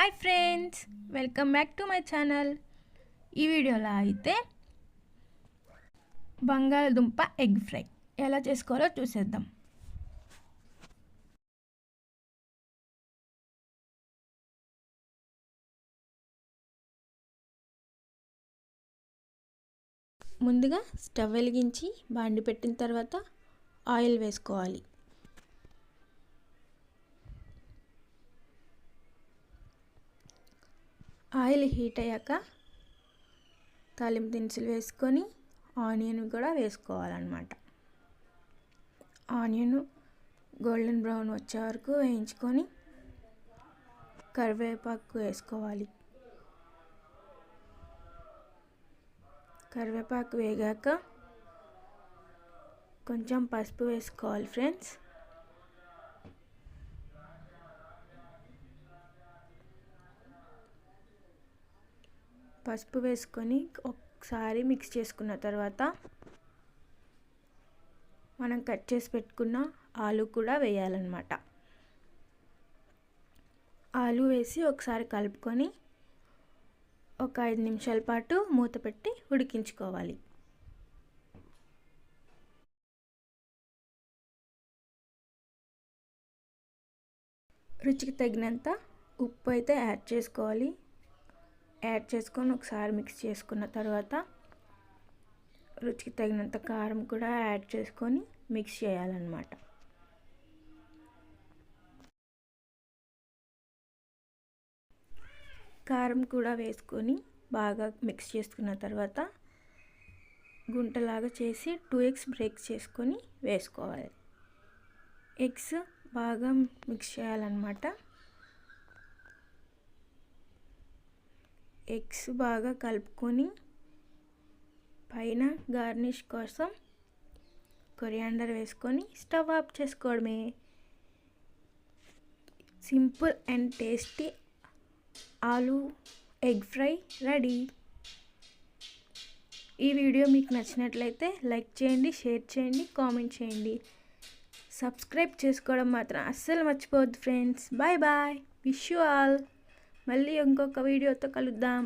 Hi friends, welcome back to my channel. ఈ వీడియోలో అయితే బంగాళదుంప ఎగ్ ఫ్రై ఎలా చేసుకోవాలో చూసేద్దాం. ముందుగా స్టవ్ వెలిగించి బాండి పెట్టిన తర్వాత ఆయిల్ వేసుకోవాలి. ఆయిల్ హీట్ అయ్యాక తాలింపు దినుసులు వేసుకొని ఆనియన్ కూడా వేసుకోవాలన్నమాట. ఆనియన్ గోల్డెన్ బ్రౌన్ వచ్చే వరకు వేయించుకొని కరివేపాకు వేసుకోవాలి. కరివేపాకు వేగాక కొంచెం పసుపు వేసుకోవాలి ఫ్రెండ్స్. పసుపు వేసుకొని ఒకసారి మిక్స్ చేసుకున్న తర్వాత మనం కట్ చేసి పెట్టుకున్న ఆలు కూడా వేయాలన్నమాట. ఆలు వేసి ఒకసారి కలుపుకొని ఒక 5 నిమిషాల పాటు మూత పెట్టి ఉడికించుకోవాలి. రుచికి తగినంత ఉప్పు అయితే యాడ్ చేసుకోవాలి. యాడ్ చేసుకొని ఒకసారి మిక్స్ చేసుకున్న తర్వాత రుచికి తగినంత కారం కూడా యాడ్ చేసుకొని మిక్స్ చేయాలన్నమాట. కారం కూడా వేసుకొని బాగా మిక్స్ చేసుకున్న తర్వాత గుంటలాగా చేసి 2 ఎగ్స్ బ్రేక్ చేసుకొని వేసుకోవాలి. ఎగ్స్ బాగా మిక్స్ చేయాలన్నమాట. ఎగ్స్ బాగా కలుపుకొని పైన గార్నిష్ కోసం కొరియాండర్ వేసుకొని స్టవ్ ఆఫ్ చేసుకోవడమే. సింపుల్ అండ్ టేస్టీ ఆలు ఎగ్ ఫ్రై రెడీ. ఈ వీడియో మీకు నచ్చినట్లయితే లైక్ చేయండి, షేర్ చేయండి, కామెంట్ చేయండి. సబ్స్క్రైబ్ చేసుకోవడం మాత్రం అస్సలు మర్చిపోవద్దు friends. Bye bye, wish you all. మళ్ళీ ఇంకొక వీడియోతో కలుద్దాం.